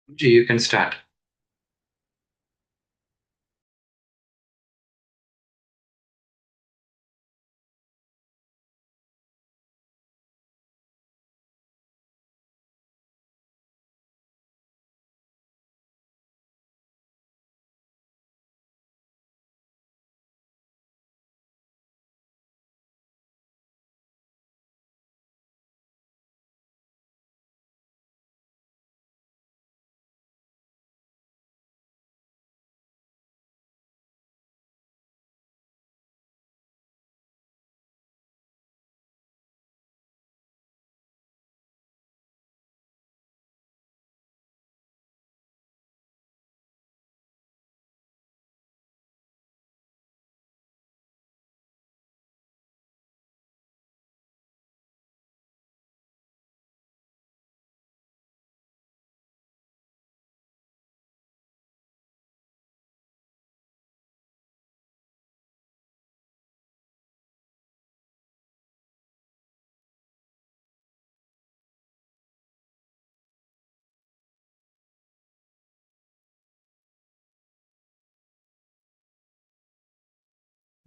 You can start.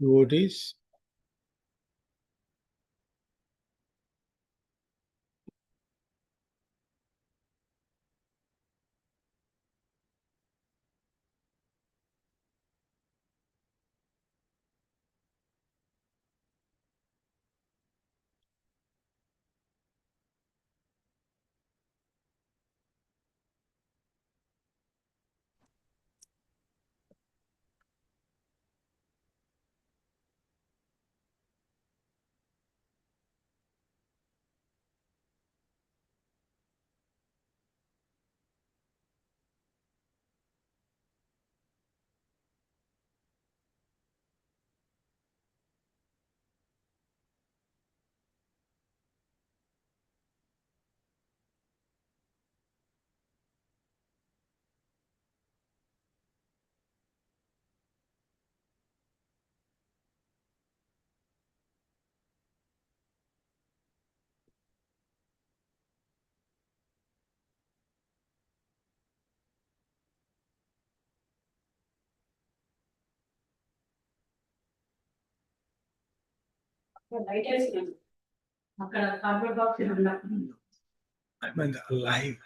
Devotees, I meant alive.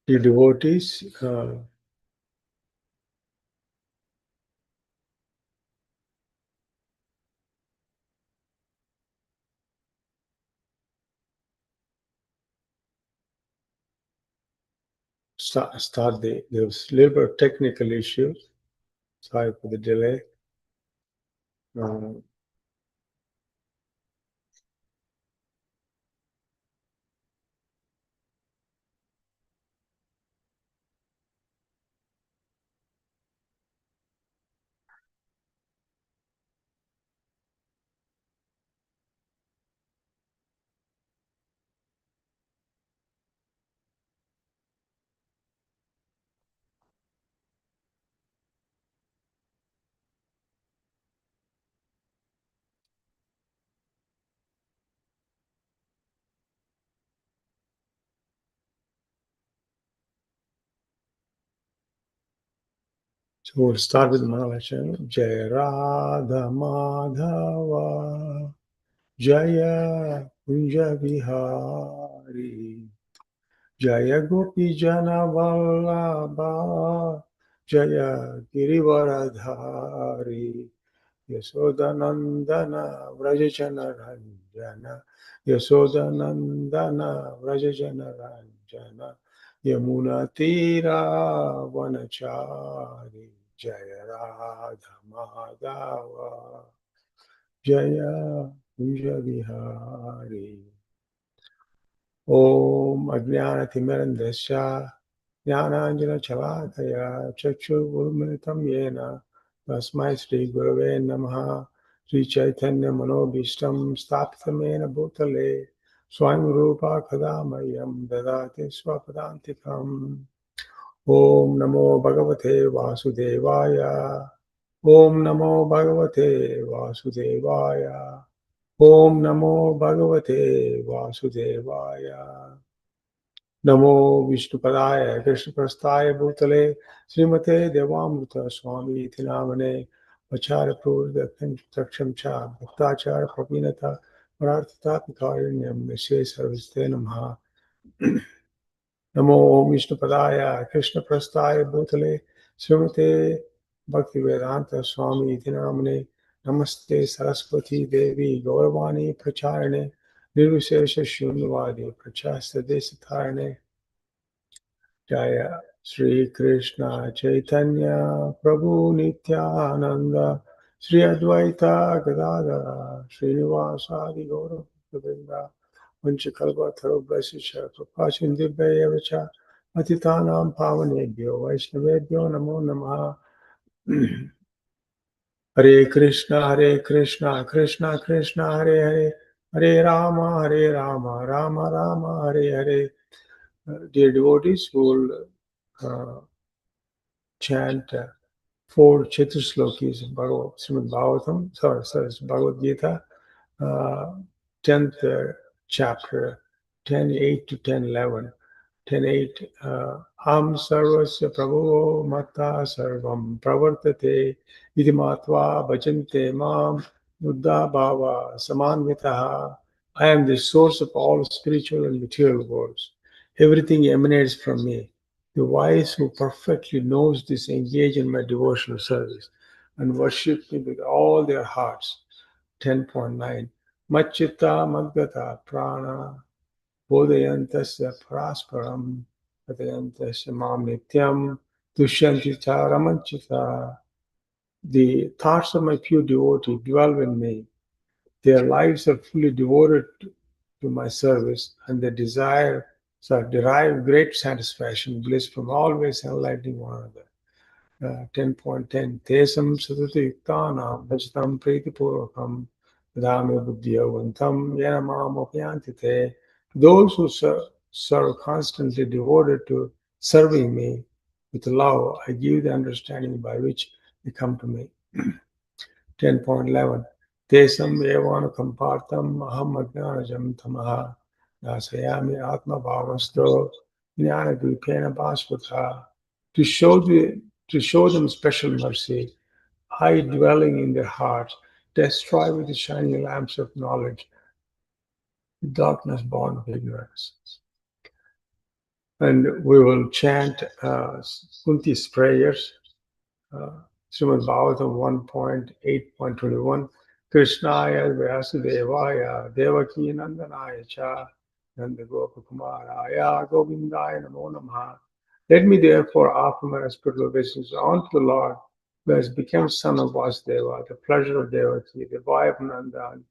The devotees, start there was little technical issues. Sorry for the delay. Uh, so we'll start with Mahalakshmi. Jaya Radha Madhava Jaya Kunja Vihari Jaya Gopi Jana Vallabha Jaya Girivaradhari Yashodanandana Vrajachana Ranjana Yashodanandana Vrajachana Ranjana Yamuna Tira Vanachari Jaya Radha Madhava Jaya Kunja Vihari Om Ajnanatimirandasya Jnananjana Chalakaya Chakshurmilitam Yena Tasmai Sri Gurave Namaha Sri Chaitanya Manobhishtam Sthapitamena Bhutale Swayam Rupa Kadamayam Dadati Swapadantikam. Om Namo Bhagavate Vasudevaya. Om Namo Bhagavate Vasudevaya. Om Namo Bhagavate Vasudevaya. Namo Vishnupadaya Krishnaprasthaya Bhutale Srimate Devamrita Swami Iti Namane Acharya Purvakam Cha Bhaktachara Prabhinata Pararthata Pikarinyam Nishe Sarviste Namaha. Namo Vishnupadaya Krishnaprasthaya Bhutale Srimate Bhaktivedanta Swami Iti Namane Namaste Saraswati Devi Gauravani Pracharane Nirvishesha Shunyavadi Prachasta Desatharane Jaya Sri Krishna Chaitanya Prabhu Nityananda Sri Advaita Gadadara Srinivasadi Gaura Govinda Vanchakalpa Tarubhasisha Prapashindibhayavacha Patitanam Pavanebhyo Vaishnavebhyo Namo Namaha. Hare Krishna Krishna Krishna Hare Hare Hare Rama Rama Rama Hare Hare. Dear devotees, who will chant 4 Chaturslokis of Srimad Bhagavatam, Bhagavad Gita, 10th chapter, 10:8 to 10:11. 10:8. Am sarvasya prabhu matta sarvam pravartate iti matva bhajante mam buddha bhava samanvitaha. I am the source of all spiritual and material worlds. Everything emanates from me. The wise who perfectly knows this engage in my devotional service and worship me with all their hearts. 10.9. Machita madgata prana Bodayantasya Parasparam Padayantasya Mam Nityam Dushyanti Cha Ramanchita. The thoughts of my pure devotee dwell in me. Their lives are fully devoted to my service, and they derive great satisfaction, bliss from always enlightening one another. 10.10 Tesam Sadhuti Yuktanam Bhajatam Pritipurvakam Dhamma Buddhyavantam Yanamam Opyantite. Those who serve constantly devoted to serving me with love, I give the understanding by which they come to me. 10.11 Tesam Evanukam Partam Aham Ajnanajam Tamaha Dasayami Atma Bhavasto Jnana Dvipena Bhaspatha. To show them special mercy, I, dwelling in their hearts, destroy with the shining lamps of knowledge the darkness born of ignorance. And we will chant Kunti's prayers, Srimad Bhagavatam 1.8.21. Krishnaya Vyasudevaya Devaki Nandanaya Cha Nanda Gopakumaraya Govindaya Namo Namaha. Let me therefore offer my spiritual obeisance unto the Lord, who has become son of Vasudeva, the pleasure of Devaki, the boy of Nanda, and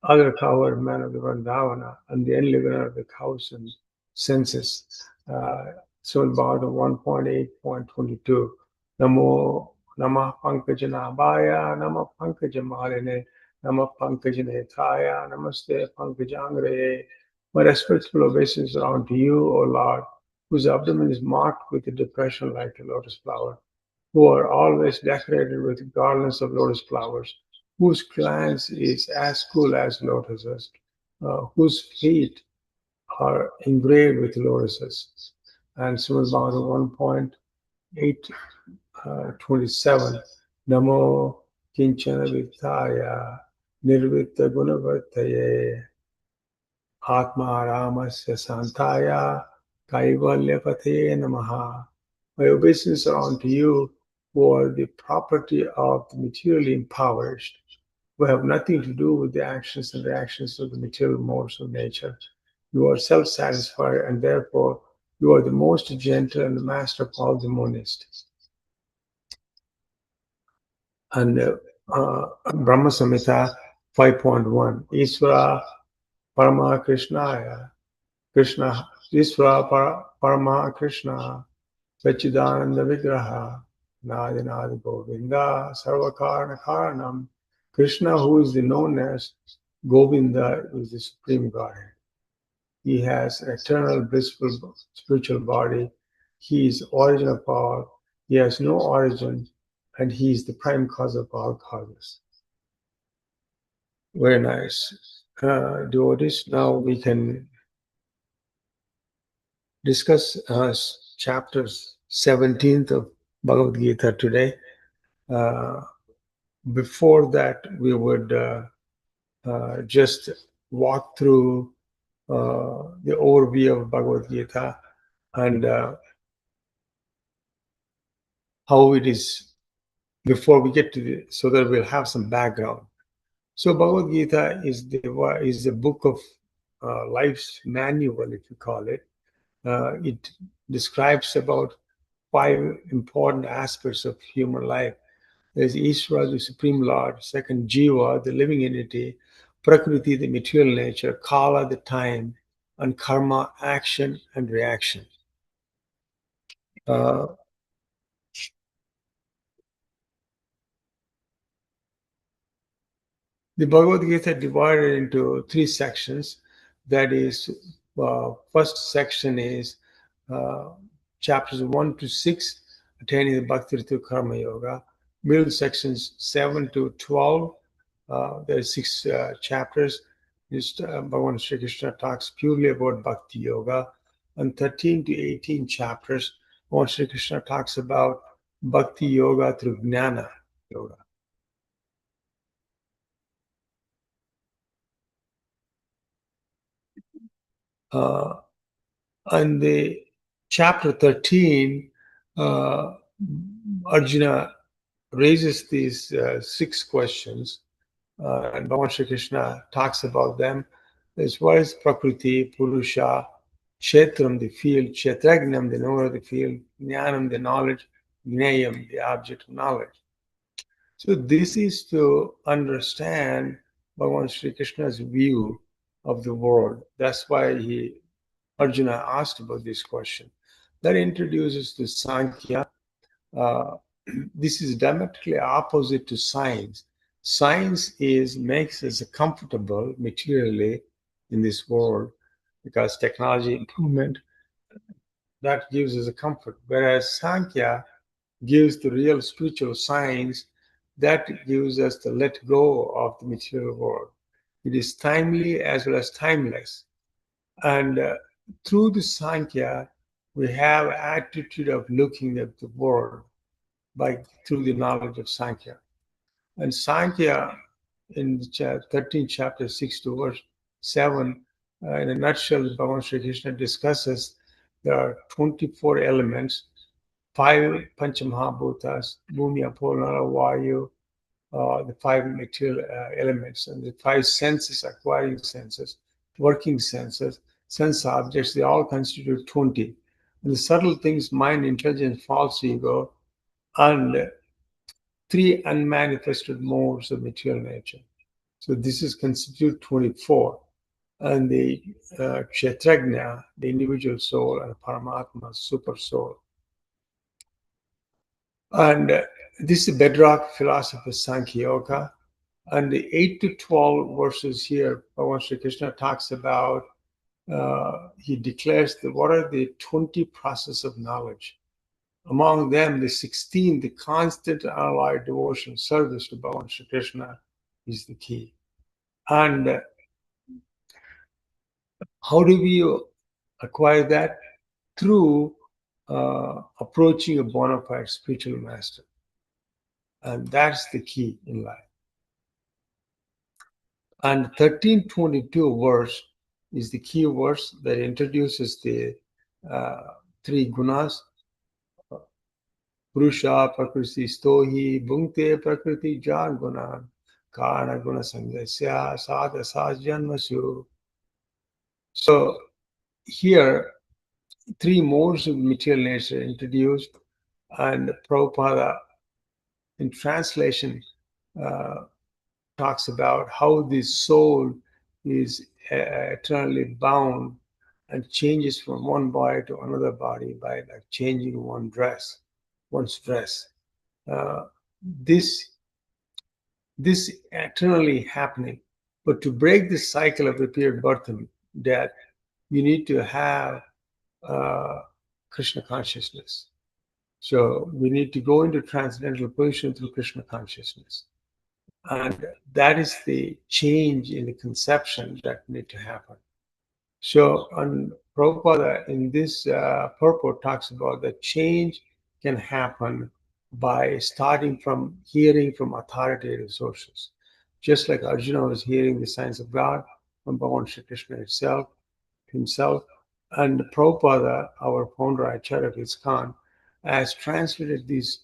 other cowherd man of the Vrindavana, and the enlivener of the cows and senses. Srimad Bhagavatam 1.8.22. Namo Namah Pankajanabhaya, Namah Pankajamaline, Namah Pankajanethaya, Namaste Pankajangre. My respectful obeisance are unto you, O Lord, whose abdomen is marked with a depression like a lotus flower, who are always decorated with garlands of lotus flowers, whose glance is as cool as lotuses, whose feet are engraved with lotuses. And Srimad Bhagavatam 1.8.27. Namo Kinchana Vittaya Nirvitta Gunavartaye Atma Ramasya Santaya Kaivalyapataye Namaha. My obeisance are unto you, who are the property of the materially impoverished, who have nothing to do with the actions and reactions of the material modes of nature. You are self-satisfied, and therefore you are the most gentle and the master of all the monists. And Brahma Samhita 5.1. Isvara Parama Krishnaya Krishna Isvara Parama Krishna Sachidananda Vigraha Nadinadi Govinda Sarvakarna Karanam. Krishna, who is the known as Govinda, is the supreme Godhead. He has an eternal, blissful spiritual body. He is origin of all. He has no origin, and he is the prime cause of all causes. Very nice. Devotees, now we can discuss chapters 17th of Bhagavad Gita today. Uh, Before that, we would just walk through the overview of Bhagavad Gita and how it is before we get to the, so that we'll have some background. So Bhagavad Gita is the book of life's manual, if you call it. It describes about 5 important aspects of human life. There's Ishvara, the Supreme Lord; second, Jiva, the living entity; Prakriti, the material nature; Kala, the time; and Karma, action and reaction. Uh, the Bhagavad Gita divided into 3 sections. That is, first section is chapters 1 to 6, attaining the Bhakti Ritu Karma Yoga. Middle sections 7 to 12. There are 6 chapters. Bhagavan Sri Krishna talks purely about Bhakti Yoga. And 13 to 18 chapters, Bhagavan Sri Krishna talks about Bhakti Yoga through Jnana Yoga. And the chapter 13, Arjuna raises these 6 questions, and Bhagavan Sri Krishna talks about them. As what is Prakriti, Purusha, Kshetram, the field; Kshetragnam, the knower of the field; Jnanam, the knowledge; Gnayam, the object of knowledge. So this is to understand Bhagavan Sri Krishna's view of the world. That's why Arjuna asked about this question. That introduces to Sankhya. Uh, this is diametrically opposite to science. Science makes us comfortable materially in this world because technology improvement that gives us a comfort. Whereas Sankhya gives the real spiritual science that gives us the let go of the material world. It is timely as well as timeless. And through the Sankhya, we have attitude of looking at the world through the knowledge of Sankhya. And Sankhya, in the 13th chapter, 6 to verse 7, in a nutshell, Bhagavan Sri Krishna discusses there are 24 elements, 5 Panchamahabhutas, Bhumi, Apo, Nala, Vayu, the 5 material elements, and the 5 senses, acquiring senses, working senses, sense objects, they all constitute 20. And the subtle things, mind, intelligence, false ego, and 3 unmanifested modes of material nature. So this is constitute 24. And the Kshetrajna, the individual soul, and Paramatma, super soul. And this is the bedrock philosophy of Sankhya Yoga. And the 8 to 12 verses here, Bhagavan Sri Krishna talks about, he declares what are the 20 processes of knowledge. Among them, the 16, the constant allied devotion, service to Bhagavan Sri Krishna is the key. And how do we acquire that? Through approaching a bona fide spiritual master. And that's the key in life. And 1322 verse is the key verse that introduces the 3 gunas. Purusha, Prakriti, Stohi, Bhungte, Prakriti, Jan Gunan, Karana Guna Sangyasya, Sada Sajjanmasu. So here, 3 modes of material nature introduced, and Prabhupada, in translation, talks about how the soul is eternally bound and changes from one body to another body by like changing one's dress. This eternally happening, but to break this cycle of repeated birth and death, you need to have Krishna consciousness. So we need to go into transcendental position through Krishna consciousness. And that is the change in the conception that need to happen. So, and Prabhupada in this purport talks about that change can happen by starting from hearing from authoritative sources. Just like Arjuna was hearing the signs of God from Bhagavan Shri Krishna himself, and Prabhupada, our founder Acharya ISKCON, has translated these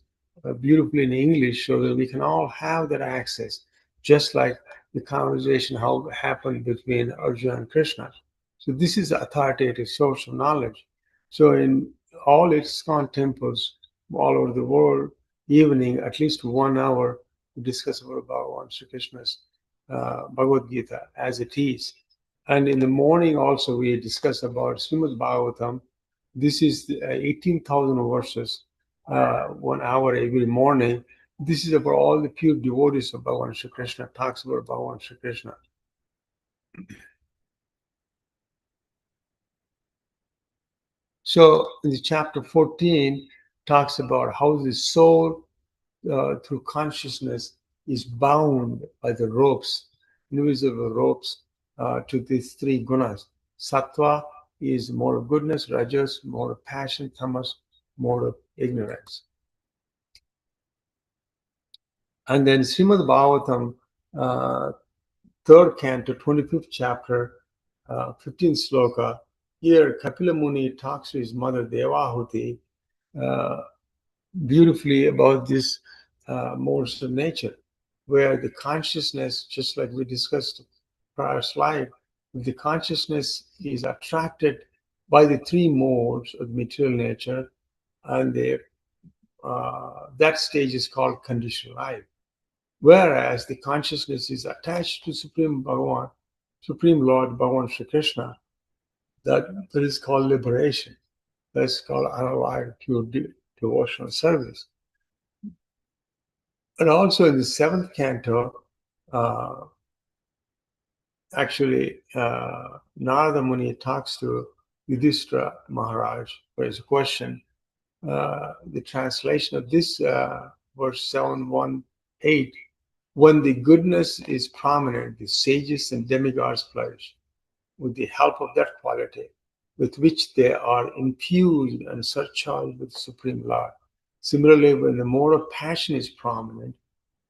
beautifully in English so that we can all have that access, just like the conversation how happened between Arjuna and Krishna. So this is the authoritative source of knowledge. So in all ISKCON temples all over the world, evening, at least 1 hour, we discuss about Bhagavan Sri Krishna's Bhagavad Gita as it is. And in the morning also we discuss about Srimad Bhagavatam. This is 18,000 verses, 1 hour every morning. This is about all the pure devotees of Bhagavan Sri Krishna, talks about Bhagavan Sri Krishna. So in the chapter 14 talks about how the soul through consciousness is bound by the ropes, invisible ropes to these three gunas. Sattva is more of goodness, rajas more of passion, tamas more of ignorance. And then Srimad Bhagavatam, 3rd canto, 25th chapter, 15th sloka. Here Kapila Muni talks to his mother Devahuti beautifully about this modes of nature, where the consciousness, just like we discussed prior slide, the consciousness is attracted by the three modes of material nature, and that stage is called conditioned life. Whereas the consciousness is attached to Supreme Bhagavan, Supreme Lord Bhagavan Sri Krishna, that is called liberation. That's called unalloyed pure devotional service. And also in the 7th canto, Narada Muni talks to Yudhishthira Maharaj for his question. The translation of this verse 718, when the goodness is prominent, the sages and demigods flourish with the help of that quality with which they are infused and surcharged with the Supreme Lord. Similarly, when the mode of passion is prominent,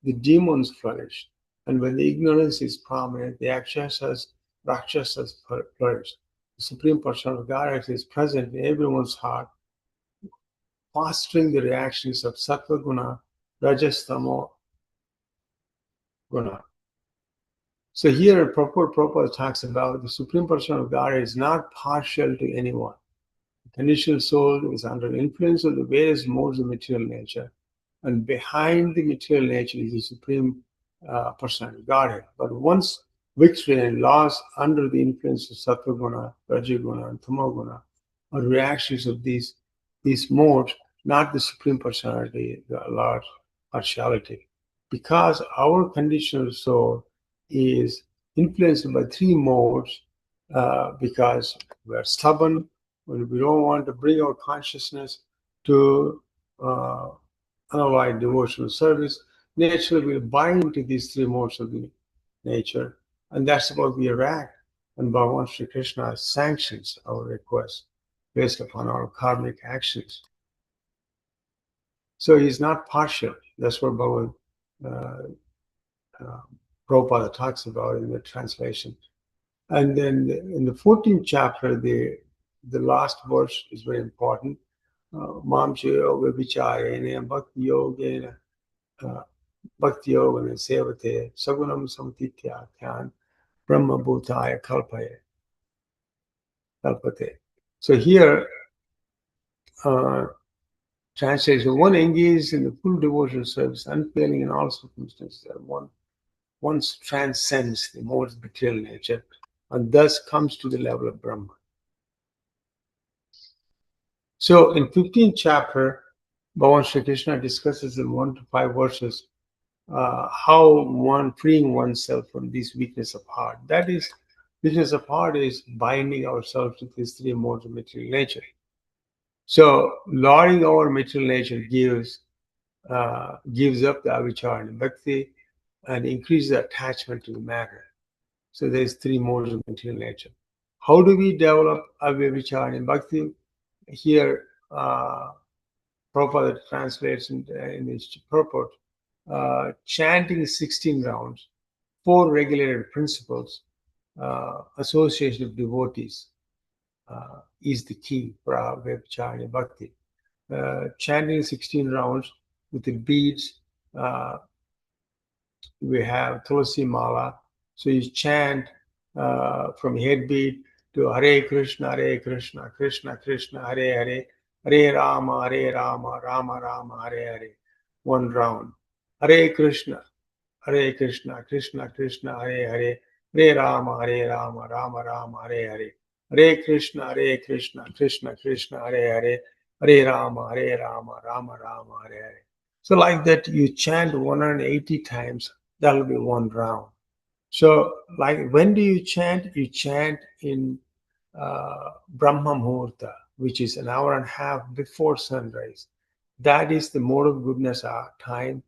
the demons flourish. And when the ignorance is prominent, the Rakshasas flourish. The Supreme Person of Godhead is present in everyone's heart, fostering the reactions of Sattva Guna, Rajas, Tamo Guna. So here, Prabhupada talks about the Supreme Person of Godhead is not partial to anyone. The conditional soul is under the influence of the various modes of material nature, and behind the material nature is the Supreme Person of Godhead. But once victory and loss under the influence of Sattva Guna, Rajaguna, and Tamoguna are reactions of these modes, not the Supreme Personality, the Lord's partiality. Because our conditional soul is influenced by three modes, because we are stubborn, when we don't want to bring our consciousness to unalloyed devotional service, naturally we'll bind to these three modes of the nature, and that's what we react. And Bhagavan Sri Krishna sanctions our request based upon our karmic actions. So he's not partial. That's what Bhagavan Prabhupada talks about in the translation. And then in the 14th chapter, the last verse is very important. Mamcha yoga vicharena bhakti yogena bhakti yogena sevate sagunam samatitya dhyan brahma bhutaya kalpate. So here, translation: one engaged in the full devotional service, unfailing in all circumstances, once transcends the modes of material nature, and thus comes to the level of Brahma. So in 15th chapter, Bhagavan Sri Krishna discusses in 1 to 5 verses how one freeing oneself from this weakness of heart. That is Weakness of heart is binding ourselves to these three modes of material nature. So lording our material nature gives up the avichara and bhakti and increases the attachment to the matter. So there's three modes of material nature. How do we develop avichara and bhakti? Here, Prabhupada translates in his purport, chanting 16 rounds, 4 regulated principles, association of devotees is the key for avichara and bhakti. Chanting 16 rounds with the beads, we have Tulsi Mala. So you chant from head beat to Hare Krishna, Krishna Krishna, Hare Hare, Hare Rama, Rama Rama, Hare Hare. One round. Hare Krishna, Krishna Krishna, Hare Hare, Hare Rama, Rama Rama, Hare Hare. Hare Krishna, Krishna Krishna, Hare Hare, Hare Rama, Rama Rama, Hare Hare. So like that, you chant 180 times, that'll be one round. So like when do you chant? You chant in Brahma Muhurta, which is an hour and a half before sunrise. That is the mode of goodness time,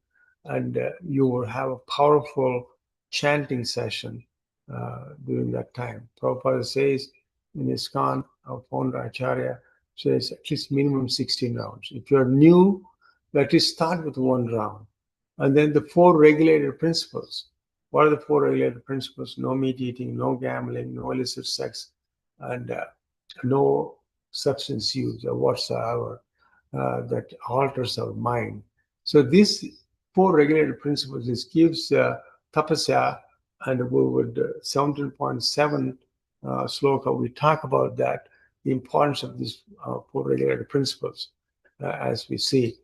and you will have a powerful chanting session during that time. Prabhupada says in ISKCON, our founder Acharya says at least minimum 16 rounds. If you're new, let us start with one round. And then the 4 regulated principles. What are the 4 regulated principles? No meat eating, no gambling, no illicit sex, and no substance use or whatsoever that alters our mind. So these 4 regulated principles, this gives tapasya, and we would 17.7 sloka, we talk about that, the importance of these 4 regulated principles as we see.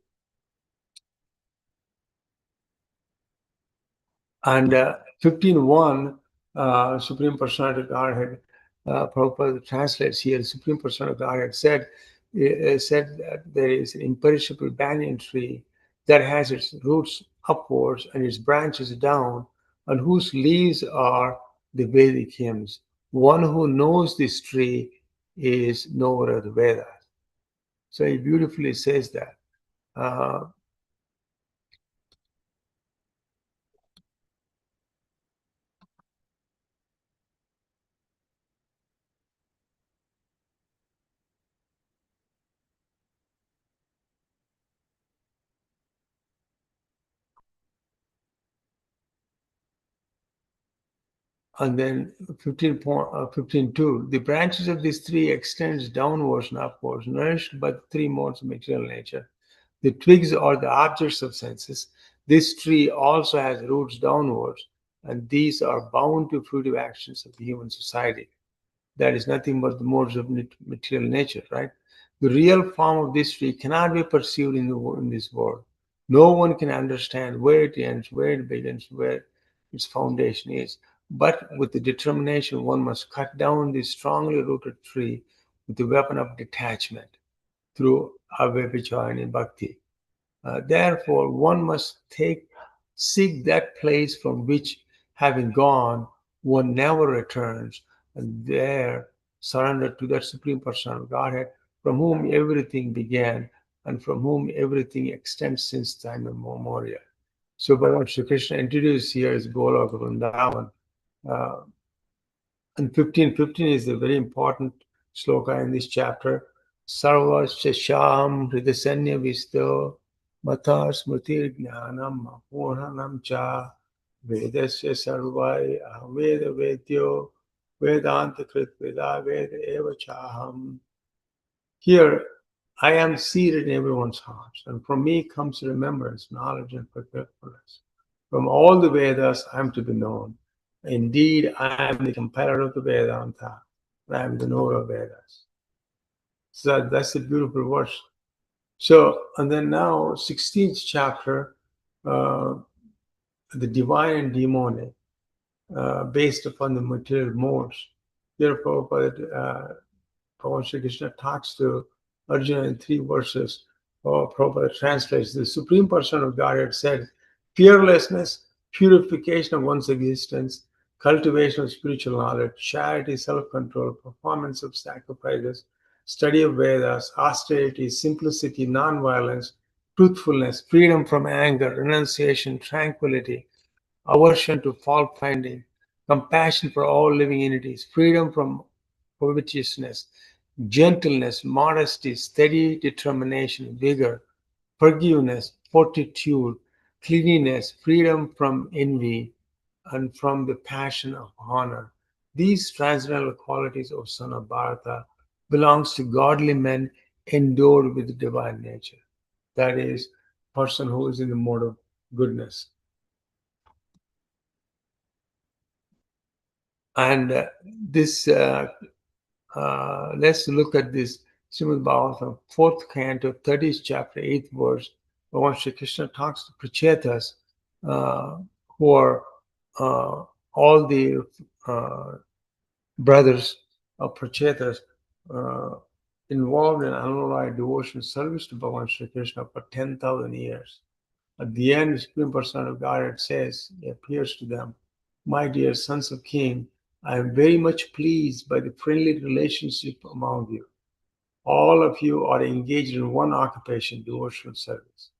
And 15.1, Supreme Personality of Godhead, Prabhupada translates here, the Supreme Personality of Godhead said that there is an imperishable banyan tree that has its roots upwards and its branches down, and whose leaves are the Vedic hymns. One who knows this tree is knower of the Vedas. So he beautifully says that. And then 15.2, the branches of these three extends downwards and upwards, nourished by the 3 modes of material nature. The twigs are the objects of senses. This tree also has roots downwards, and these are bound to fruitive actions of the human society. That is nothing but the modes of material nature, right? The real form of this tree cannot be perceived in this world. No one can understand where it ends, where it begins, where its foundation is. But with the determination, one must cut down this strongly rooted tree with the weapon of detachment through avyavichara and bhakti. Therefore, one must seek that place from which, having gone, one never returns, and there surrender to that Supreme Person of Godhead, from whom everything began and from whom everything extends since time immemorial. So, Bhagavan Sri Krishna introduced here is Goloka Vrindavan. And 15.15 is a very important sloka in this chapter. Sarva Shasham Hridasanya Visto Mata Smrtir Jnanam Apurnanam Cha Vedasya Sarvai Veda Vedyo Vedanta Krit Veda Veda Eva Chaham. Here, I am seated in everyone's hearts, and from me comes remembrance, knowledge, and forgetfulness. From all the Vedas, I am to be known. Indeed, I am the compiler of the Vedanta, and I am the knower of Vedas. So that's a beautiful verse. So, and then now, 16th chapter, the divine and demonic, based upon the material modes. Here, Prabhupada Sri Krishna talks to Arjuna in 3 verses. Prabhupada translates, the Supreme Person of Godhead said, fearlessness, purification of one's existence, cultivation of spiritual knowledge, charity, self-control, performance of sacrifices, study of Vedas, austerity, simplicity, non-violence, truthfulness, freedom from anger, renunciation, tranquility, aversion to fault finding, compassion for all living entities, freedom from covetousness, gentleness, modesty, steady determination, vigor, forgiveness, fortitude, cleanliness, freedom from envy, and from the passion of honor. These transcendental qualities, O son of Bharata, belongs to godly men endowed with the divine nature. That is, person who is in the mode of goodness. And this, let's look at this Srimad Bhagavatam, 4th canto, 30th chapter, 8th verse. Bhagavan Shri Krishna talks to Prachetas, who are all the brothers of Prachetas involved in unalloyed devotion service to Bhagavan Shri Krishna for 10,000 years. At the end, the Supreme Personality of Godhead says, he appears to them, my dear sons of King, I am very much pleased by the friendly relationship among you. All of you are engaged in one occupation, devotional service.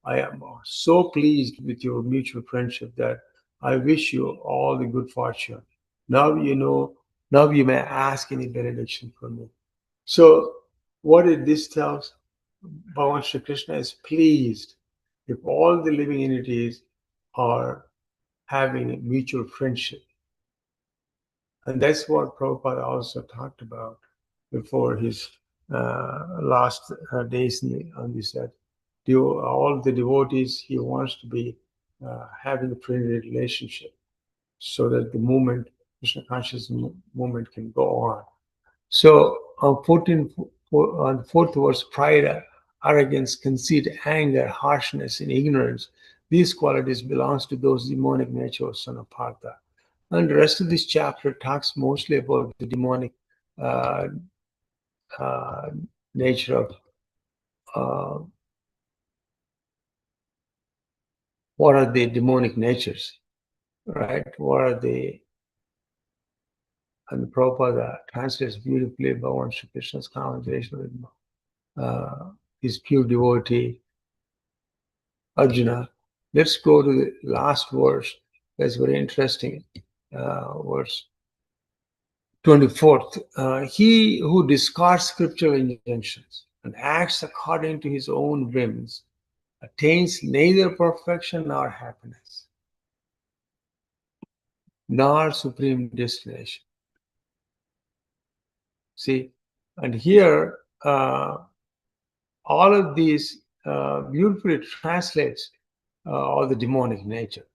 I am so pleased with your mutual friendship that I wish you all the good fortune. Now you know, now you may ask any benediction from me. So, what did this tell us? Bhagavan Shri Krishna is pleased if all the living entities are having a mutual friendship. And that's what Prabhupada also talked about before his last days on this earth. All the devotees, he wants to be having a friendly relationship so that the movement, Krishna consciousness movement can go on. So on the fourth verse, pride, arrogance, conceit, anger, harshness, and ignorance, these qualities belongs to those demonic nature of son of Partha. And the rest of this chapter talks mostly about the demonic uh, uh, nature of uh, what are the demonic natures, right? What are the, and the Prabhupada translates beautifully Bhagavan Shri Krishna's conversation with his pure devotee Arjuna. Let's go to the last verse. That's very interesting. Verse 24th. He who discards scriptural injunctions and acts according to his own whims attains neither perfection nor happiness, nor supreme destination. See, and here all of these beautifully translates all the demonic nature,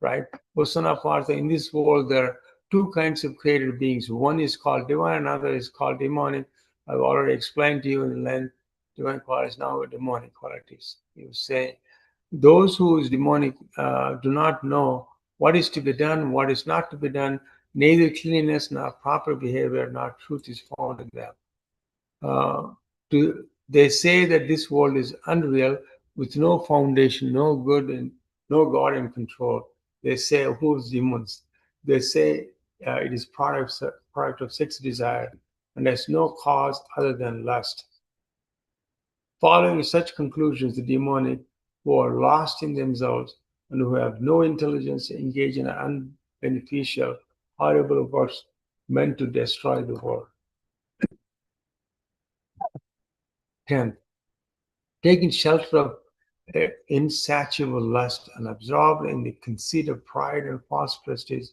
right? Vasana Partha, in this world, there are two kinds of created beings. One is called divine, another is called demonic. I've already explained to you in length, divine qualities, now demonic qualities. You say, those who is demonic do not know what is to be done, what is not to be done, neither cleanliness nor proper behavior nor truth is found in them. They say that this world is unreal with no foundation, no good, and no God in control. They say, who's demons? They say it is product of sex desire and has no cause other than lust. Following such conclusions, the demonic, who are lost in themselves and who have no intelligence, engage in unbeneficial, horrible works meant to destroy the world. 10th, taking shelter of insatiable lust and absorbed in the conceit of pride and false prestige,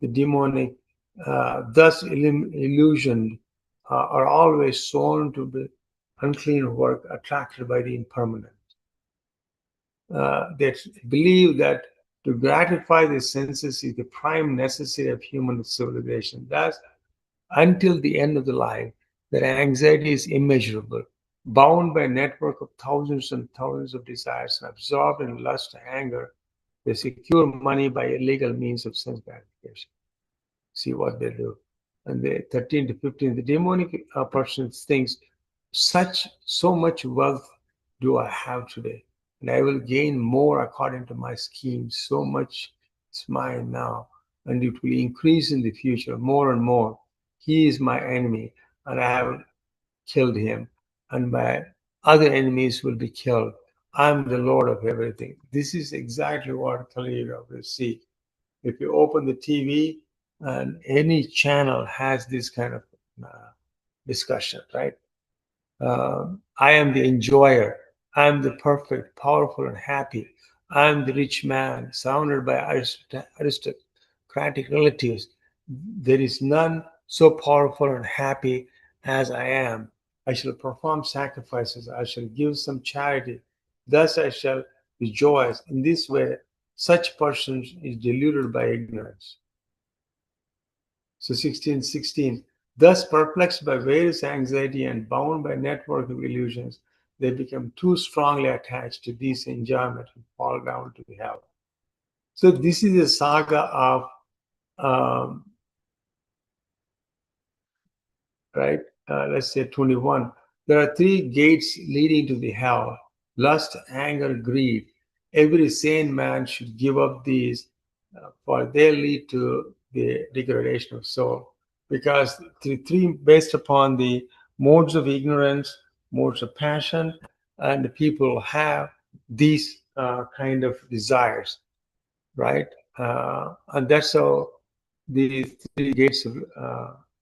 the demonic, thus illusioned, are always sown to the unclean work, attracted by the impermanent. They believe that to gratify the senses is the prime necessity of human civilization. Thus, until the end of the life, their anxiety is immeasurable, bound by a network of thousands and thousands of desires and absorbed in lust and anger. They secure money by illegal means of sense gratification. See what they do. And the 13 to 15, the demonic person thinks, so much wealth do I have today, and I will gain more according to my scheme. So much is mine now. and it will increase in the future more and more. He is my enemy, and I have killed him, and my other enemies will be killed. I'm the Lord of everything. This is exactly what Kali Yuga will see. If you open the TV, and any channel has this kind of discussion, right? I am the enjoyer. I am the perfect, powerful, and happy. I am the rich man, surrounded by aristocratic relatives. There is none so powerful and happy as I am. I shall perform sacrifices. I shall give some charity. Thus I shall rejoice. In this way, such person is deluded by ignorance. So 16:16. Thus perplexed by various anxiety and bound by network of illusions, they become too strongly attached to these enjoyment and fall down to the hell. So this is a saga of um, right? Let's say 21. There are three gates leading to the hell: lust, anger, greed. Every sane man should give up these, for they lead to the degradation of soul. Because the three based upon the modes of ignorance, modes of passion, and the people have these kind of desires, right? And that's how the three gates of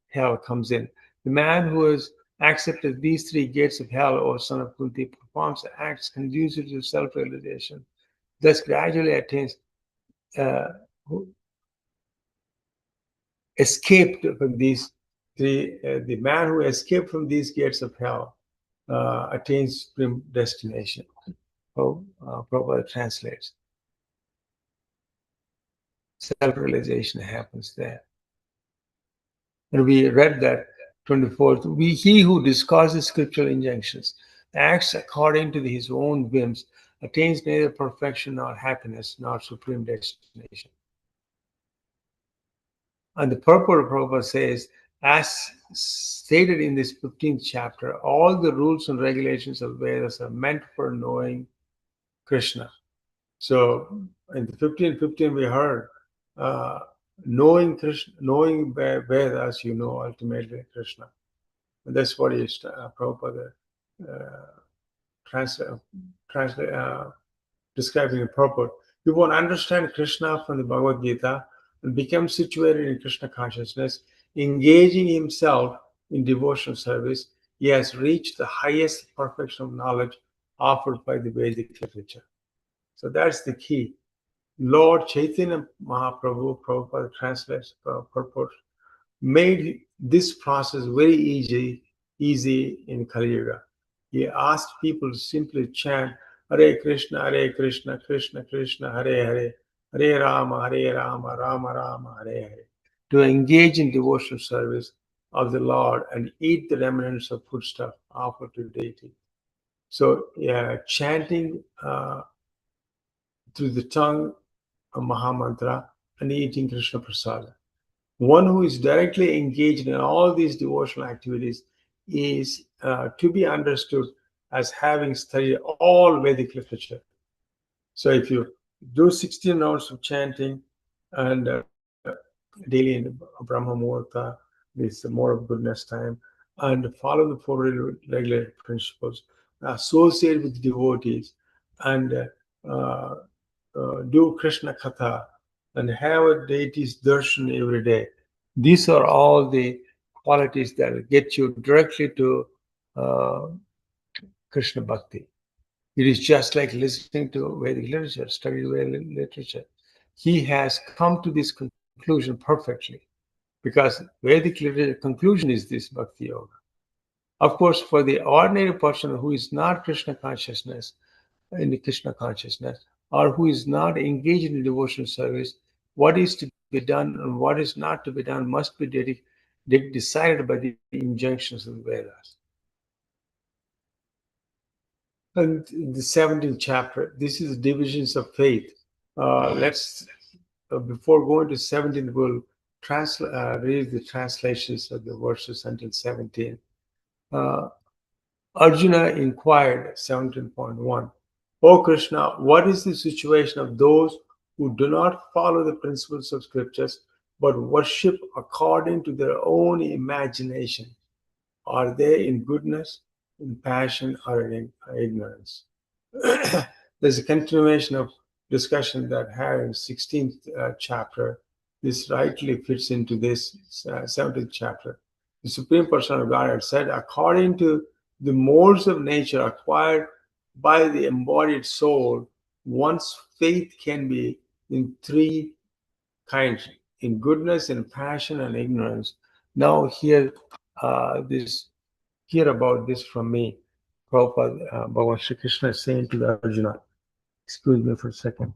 hell comes in. The man who has accepted these three gates of hell, O son of Kunti, performs acts conducive to self-realization, thus gradually attains, who escaped from these three. The man who escaped from these gates of hell attains supreme destination. How Prabhupada translates. Self-realization happens there. And we read that 24th. He who discusses scriptural injunctions, acts according to his own whims, attains neither perfection nor happiness nor supreme destination. And the purport of Prabhupada says, as stated in this 15th chapter, all the rules and regulations of Vedas are meant for knowing Krishna. So in the 15:15 we heard, knowing Krishna, knowing Vedas, you know ultimately Krishna. And that's what is Prabhupada describing the purport. You won't understand Krishna from the Bhagavad Gita and become situated in Krishna consciousness, engaging himself in devotional service. He has reached the highest perfection of knowledge offered by the Vedic literature. So that's the key. Lord Chaitanya Mahaprabhu, Prabhupada translates purport, made this process very easy in Kali Yuga. He asked people to simply chant Hare Krishna, Krishna Krishna, Hare Hare, Hare Rama, Rama Rama, Hare Hare, to engage in devotional service of the Lord and eat the remnants of foodstuff offered to deity. So, chanting through the tongue of Mahamantra and eating Krishna Prasada. One who is directly engaged in all these devotional activities is to be understood as having studied all Vedic literature. So if you do 16 rounds of chanting and daily in Brahma Muhurta, this more of goodness time, and follow the four regulated principles, associate with devotees, and do Krishna Katha, and have a deity's darshan every day. These are all the qualities that will get you directly to Krishna Bhakti. It is just like listening to Vedic literature, study Vedic literature. He has come to this conclusion perfectly because Vedic literature conclusion is this Bhakti Yoga. Of course, for the ordinary person who is not Krishna consciousness, in the Krishna consciousness, or who is not engaged in devotional service, what is to be done and what is not to be done must be decided by the injunctions of the Vedas. And the 17th chapter, this is divisions of faith. Let's, before going to 17, we'll read the translations of the verses until 17. Arjuna inquired, 17.1, O Krishna, what is the situation of those who do not follow the principles of scriptures but worship according to their own imagination. Are they in goodness, in passion, or in ignorance? There's a continuation of discussion that had in 16th chapter. This rightly fits into this 17th chapter. The Supreme Person of Godhead said, according to the modes of nature acquired by the embodied soul, one's faith can be in three kinds: in goodness, in passion, and ignorance. Now, hear about this from me. Prabhupada, Bhagavan Sri Krishna is saying to the Arjuna, excuse me for a second.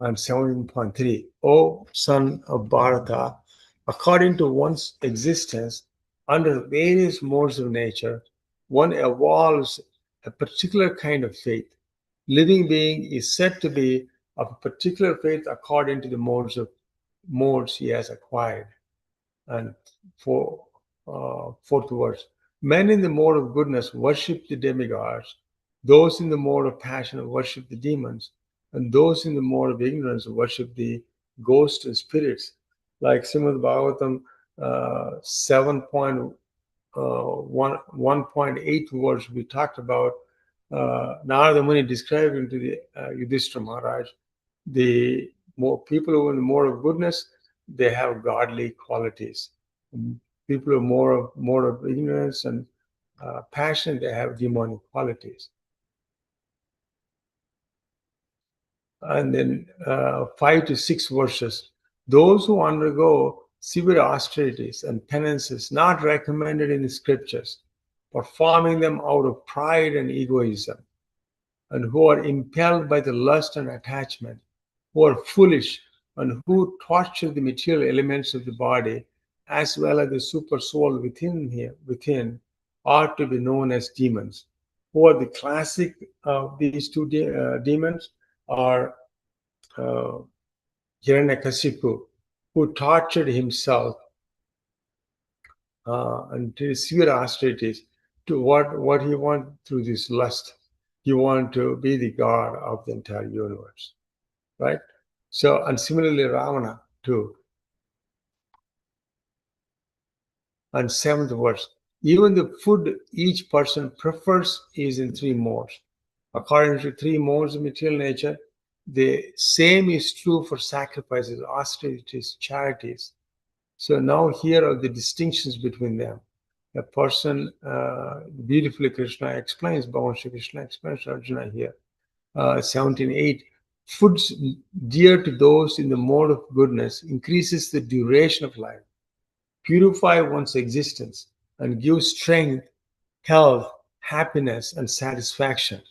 On 17.3, O son of Bharata, according to one's existence under various modes of nature, one evolves a particular kind of faith. Living being is said to be of a particular faith according to the modes he has acquired. And fourth verse, men in the mode of goodness worship the demigods, those in the mode of passion worship the demons, and those in the mode of ignorance worship the ghosts and spirits. Like Srimad Bhagavatam 1.8 verse we talked about, Narada Muni describing to the Yudhishthira Maharaj, the more people who are in the mode of goodness, they have godly qualities. People who are more of ignorance and passion, they have demonic qualities. And then 5 to 6 verses. Those who undergo severe austerities and penances not recommended in the scriptures, performing them out of pride and egoism, and who are impelled by the lust and attachment, who are foolish, and who torture the material elements of the body, as well as the super soul within, are to be known as demons. Who are the classic of these two demons are Hiranyakasipu, who tortured himself and did severe austerities to what he wanted through this lust. He wanted to be the god of the entire universe, right? So, and similarly, Ravana too. And 7th verse, even the food each person prefers is in 3 modes. According to 3 modes of material nature, the same is true for sacrifices, austerities, charities. So now here are the distinctions between them. A person, beautifully Krishna explains, Bhagavan Shri Krishna explains to Arjuna here, 17.8, foods dear to those in the mode of goodness increases the duration of life, purify one's existence, and give strength, health, happiness, and satisfaction.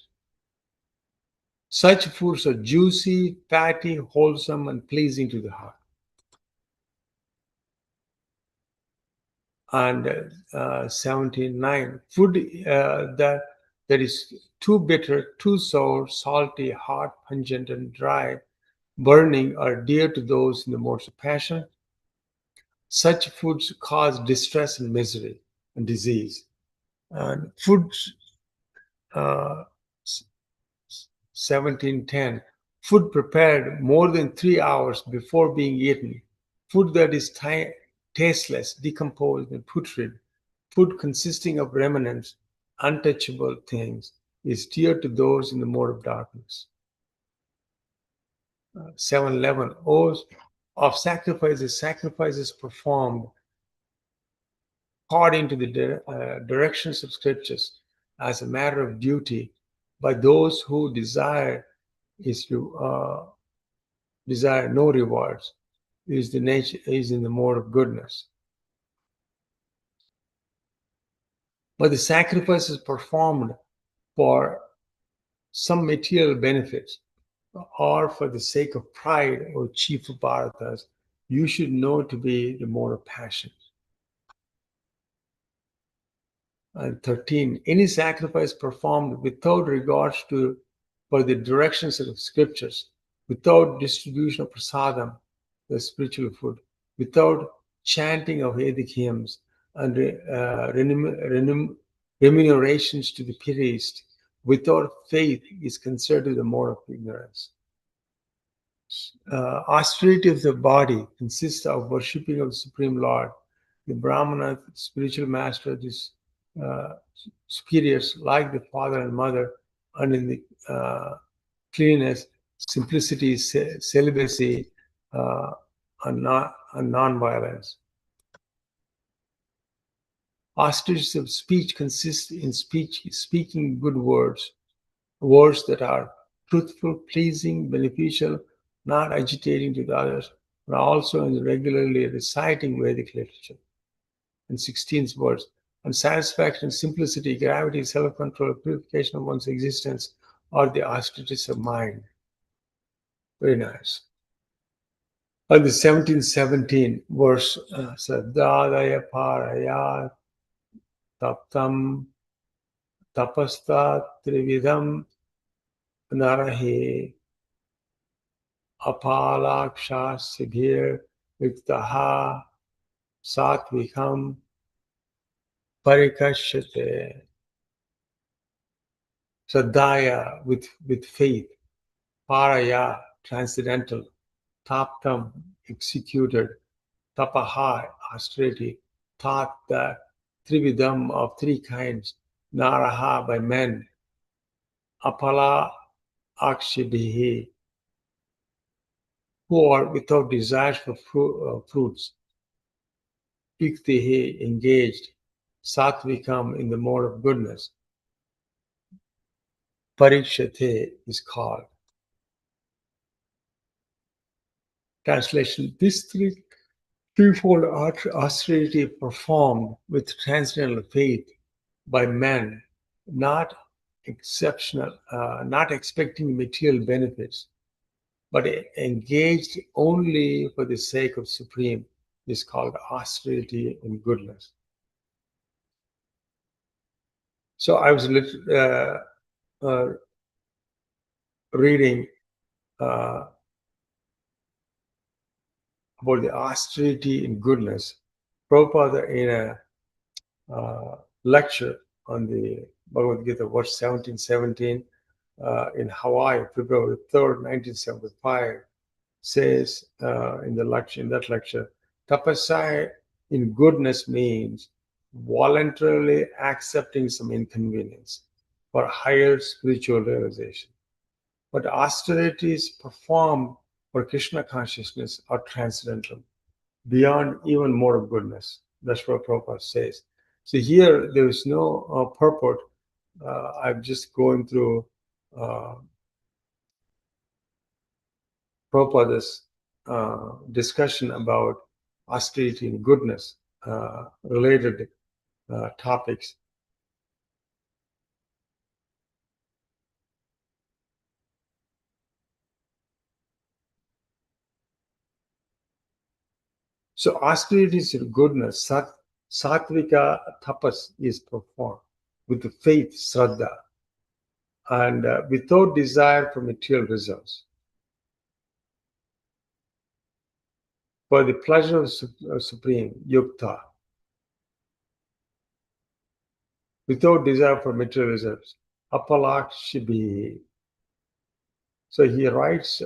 Such foods are juicy, fatty, wholesome, and pleasing to the heart. And 17.9, food that is too bitter, too sour, salty, hot, pungent, and dry, burning are dear to those in the modes of passion. Such foods cause distress and misery and disease. And foods 17.10, food prepared more than 3 hours before being eaten, food that is tasteless, decomposed, and putrid, food consisting of remnants, untouchable things, is dear to those in the mode of darkness. 7.11, oaths of sacrifices performed according to the directions of scriptures as a matter of duty by those who desire no rewards, is in the mode of goodness. But the sacrifices performed for some material benefits or for the sake of pride, or chief of Bharatas, you should know to be the mode of passion. And 13, any sacrifice performed without regards for the directions of the scriptures, without distribution of prasadam, the spiritual food, without chanting of Vedic hymns, and remunerations to the priest without faith is considered the mode of ignorance. Austerity of the body consists of worshipping of the Supreme Lord. The Brahmana, spiritual master, these superiors like the father and mother, and in the cleanliness, simplicity, celibacy, and non-violence. Austerity of speech consists in speaking good words that are truthful, pleasing, beneficial, not agitating to the others, but also in regularly reciting Vedic literature. And 16th verse, and satisfaction, simplicity, gravity, self-control, purification of one's existence are the austerities of mind. Very nice. And the 17 verse, Sadhadaya paraya taptam tapasta trividam narahi apalaksha sibhir viktaha satvikam parikashyate. Sadhaya, with faith, paraya, transcendental, taptam, executed, tapaha, austerity, tat, the trividam of three kinds, naraha, by men, apala akshidhihi, who are without desire for fruits, iktihi, engaged, satvikam, in the mode of goodness, parikshate is called. Translation: this threefold austerity performed with transcendental faith by men, not not expecting material benefits, but engaged only for the sake of Supreme, is called austerity and goodness. So I was reading about the austerity and goodness. Prabhupada, in a lecture on the Bhagavad Gita, verse 1717, in Hawaii, February 3rd, 1975, says in that lecture, tapasya in goodness means voluntarily accepting some inconvenience for higher spiritual realization. But austerities performed for Krishna consciousness are transcendental, beyond even mode of goodness. That's what Prabhupada says. So here there is no purport. I'm just going through Prabhupada's discussion about austerity and goodness related topics. So austerity and goodness, sattvika tapas is performed with the faith, shraddha, and without desire for material results. For the pleasure of Supreme, yukta, without desire for material results, apalakshibi. So he writes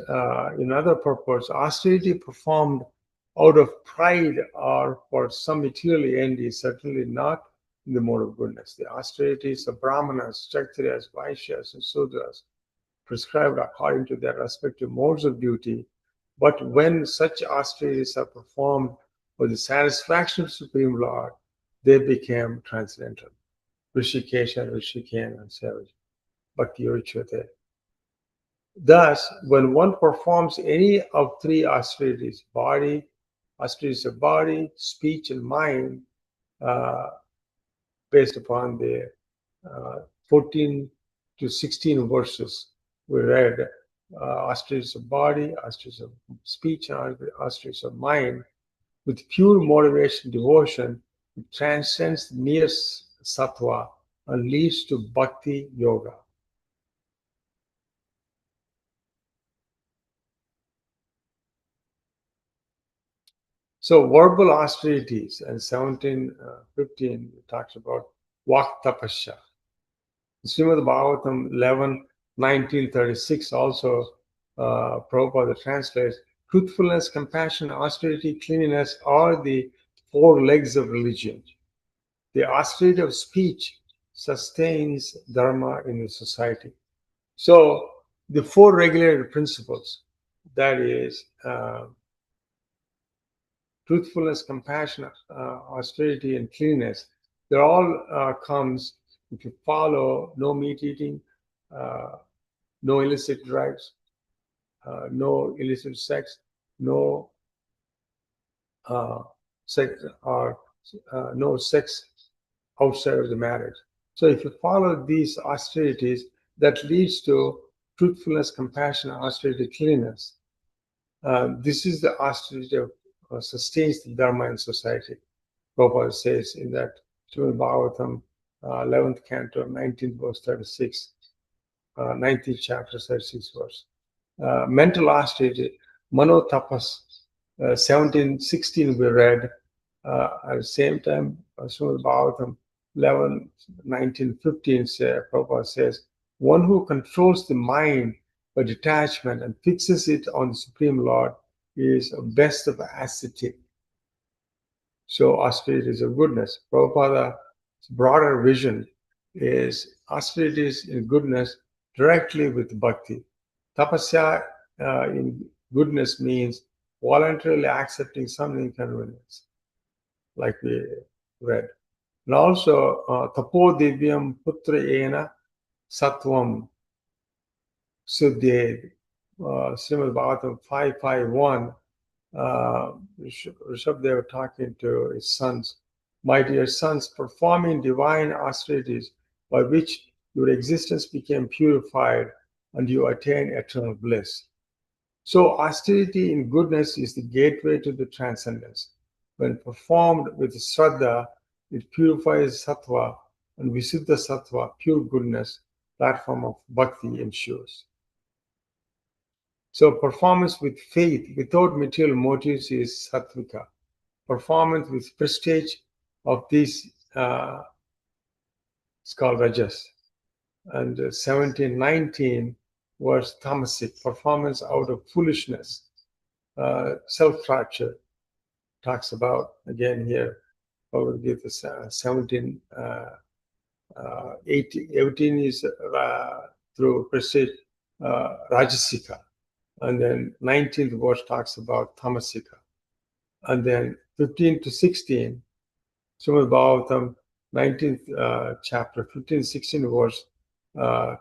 in other purpose, austerity performed out of pride or for some material end is certainly not in the mode of goodness. The austerities of Brahmanas, Kshatriyas, Vaishyas, and Sudras prescribed according to their respective modes of duty. But when such austerities are performed for the satisfaction of Supreme Lord, they became transcendental. Rishikesha, Rishiken, and Savage. Bhakti Yochate. Thus, when one performs any of three austerities, austerities of body, speech, and mind, based upon the 14 to 16 verses we read, austerities of body, austerities of speech, and austerities of mind, with pure motivation, devotion, it transcends the mere sattva and leads to bhakti yoga. So verbal austerities, and 17:15 talks about Vak Tapasya. Srimad Bhagavatam 11:19-36 also Prabhupada translates, truthfulness, compassion, austerity, cleanliness are the four legs of religion. The austerity of speech sustains dharma in the society. So the four regulated principles, that is truthfulness, compassion, austerity, and cleanliness, they all comes if you follow no meat eating, no illicit drugs, no illicit sex, no sex or no sex outside of the marriage. So if you follow these austerities, that leads to truthfulness, compassion, austerity, cleanliness. This is the austerity of sustains the dharma in society. Prabhupada says in that Srimad Bhagavatam, 11th canto, 19th verse 36, 19th chapter, 36th verse. Mental austerity, mano tapas, 17:16 we read. At the same time, Srimad Bhagavatam 11, 19, 15, Prabhupada says, one who controls the mind by detachment and fixes it on the Supreme Lord is best of ascetic. So austerity is a goodness. Prabhupada's broader vision is austerity is in goodness directly with bhakti. Tapasya in goodness means voluntarily accepting some inconvenience, like we read. And also, tapo divyam putra ena sattvam suddhe, Srimad Bhagavatam 5:5:1. Rishabdeva talking to his sons, my dear sons, performing divine austerities by which your existence became purified and you attain eternal bliss. So austerity in goodness is the gateway to the transcendence. When performed with Shraddha, it purifies sattva, and Visuddha sattva, pure goodness, platform of bhakti ensures. So performance with faith without material motives is sattvika. Performance with prestige of this is called rajas. And 17:19 was tamasic, performance out of foolishness, self-torture. Talks about again here, Bhagavad Gita 17, 18 is through prestige, rajasika. And then 19th verse talks about tamasika. And then 15 to 16, Srimad Bhagavatam, 19th chapter, 15, 16 verse,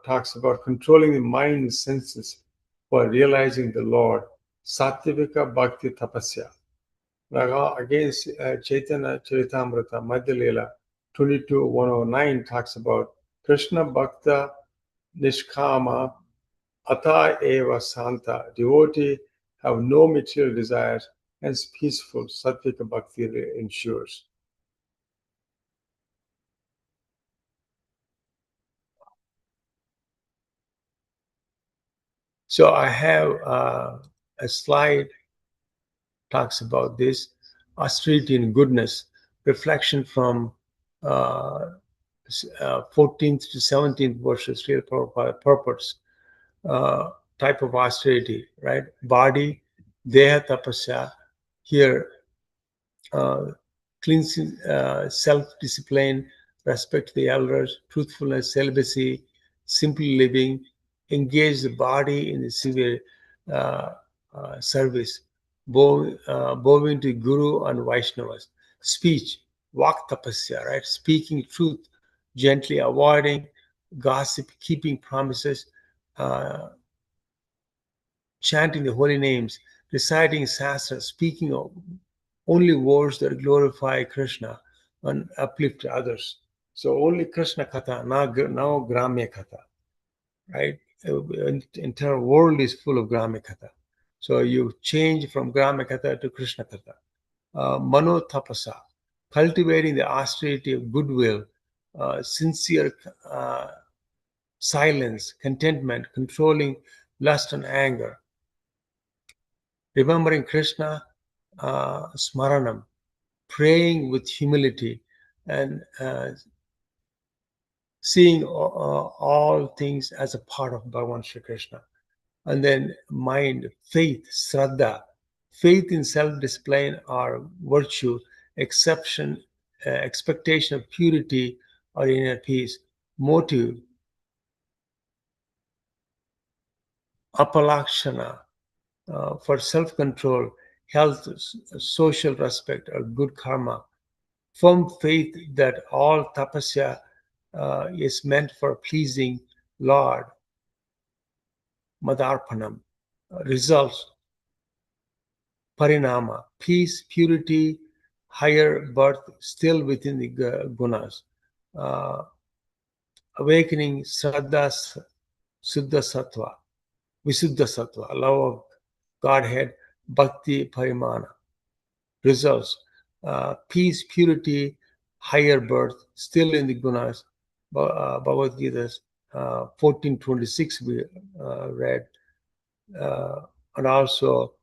talks about controlling the mind and senses for realizing the Lord. Sattvika Bhakti Tapasya. Again, Chaitanya Charitamrita, Madhya Leela, 22:109 talks about Krishna Bhakta Nishkama Ata eva santa, devotee have no material desires, hence peaceful sattvika bhakti ensures. So I have a slide talks about this austerity and goodness, reflection from 14th to 17th verses, Srila Prabhupada purpose, type of austerity, right? Body, deha tapasya, here cleansing, self-discipline, respect to the elders, truthfulness, celibacy, simple living, engage the body in the severe service, bowing to Guru and Vaishnavas. Speech, vak tapasya, right? Speaking truth, gently avoiding gossip, keeping promises, chanting the holy names, reciting sastra, speaking of only words that glorify Krishna and uplift others. So only Krishna Katha, now Gramya Katha, right? The entire world is full of Gramya Katha. So you change from Gramya Katha to Krishna Katha. Mano Tapasa, cultivating the austerity of goodwill, sincere silence, contentment, controlling lust and anger, remembering Krishna, Smaranam, praying with humility, and seeing all things as a part of Bhagavan Shri Krishna. And then mind, faith, Shraddha, faith in self-discipline or virtue, expectation of purity or inner peace, motive, apalakshana, for self-control, health, social respect, or good karma, firm faith that all tapasya is meant for pleasing Lord, Madarpanam, results, Parinama, peace, purity, higher birth still within the gunas, uh, awakening, Shraddha, Suddha Sattva, Visuddha Sattva, love of Godhead, Bhakti, Parimana, results, peace, purity, higher birth still in the gunas, Bhagavad Gita 14:26 we read, and also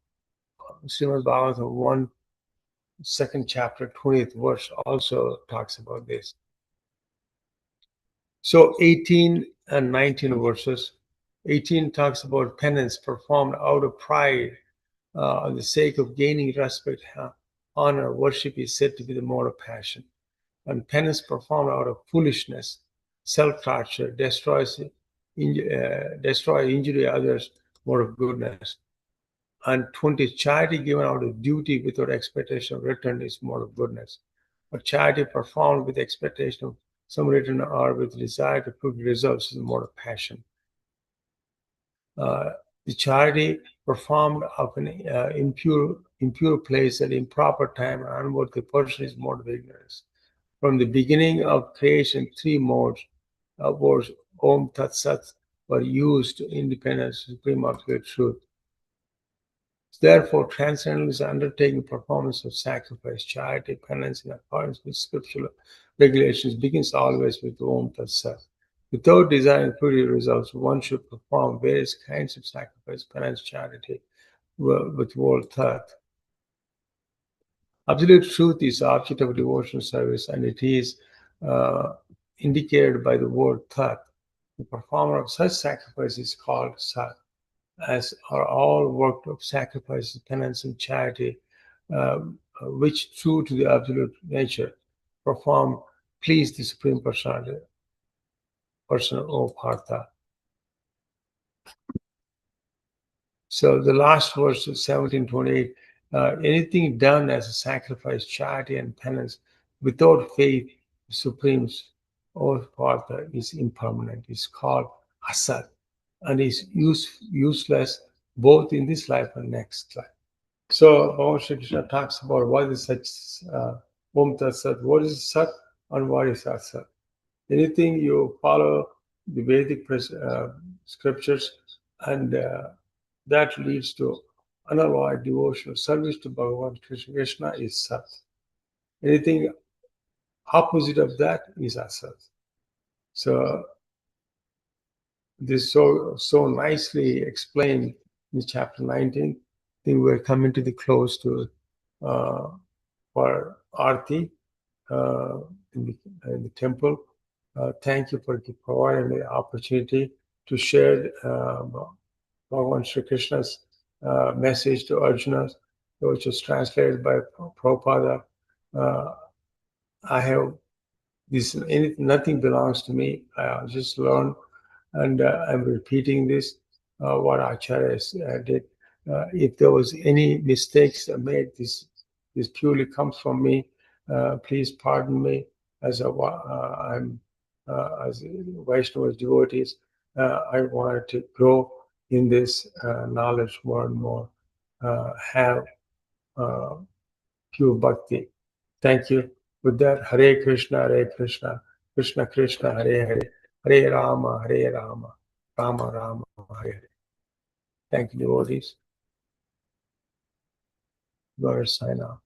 Srimad Bhagavatam 1, second chapter, 20th verse also talks about this. So 18 and 19 verses. 18 talks about penance performed out of pride, on the sake of gaining respect, honor, worship is said to be the mode of passion. And penance performed out of foolishness, self-torture, destroy injury others, mode of goodness. And 20, charity given out of duty without expectation of return is mode of goodness. But charity performed with expectation of some return or with desire to prove results is mode of passion. The charity performed of an impure place at improper time and unworthy person is mode of ignorance. From the beginning of creation, three modes of words Om Tat Sat were used to independent supreme absolute truth. Therefore, transcendental is undertaking performance of sacrifice, charity, penance in accordance with scriptural regulations begins always with Om Tat Sat. Without desiring purity results, one should perform various kinds of sacrifice, penance, charity with word Tat. Absolute truth is the object of devotional service, and it is indicated by the word Tat. The performer of such sacrifice is called Sat, as are all work of sacrifice, penance, and charity, which, true to the absolute nature, perform, please the Supreme Personality, person of Partha. So the last verse of 1728, anything done as a sacrifice, charity, and penance without faith, the Supreme of Partha is impermanent. It's called asat, and is useless both in this life and next life. So Bhagavan Shri Krishna talks about what is such Om Tat Sat, what is Sat and what is Asat. Anything you follow the Vedic scriptures, and that leads to unalloyed devotional service to Bhagavan Krishna is Sat. Anything opposite of that is Asat. So this so nicely explained in chapter 19. I think we're coming to the close to for Aarti in the temple. Thank you for providing the opportunity to share Bhagavan Shri Krishna's message to Arjuna, which was translated by Prabhupada. I have this, nothing belongs to me. I just learned, and I'm repeating this, what Acharya did. If there was any mistakes made, this purely comes from me. Please pardon me, as I'm as Vaishnava devotees. I wanted to grow in this knowledge more and more, have pure bhakti. Thank you. With that, Hare Krishna, Krishna Krishna, Hare Hare, Hare Rama, Rama Rama, Hare Hare. Thank you, devotees. Go ahead, sign off.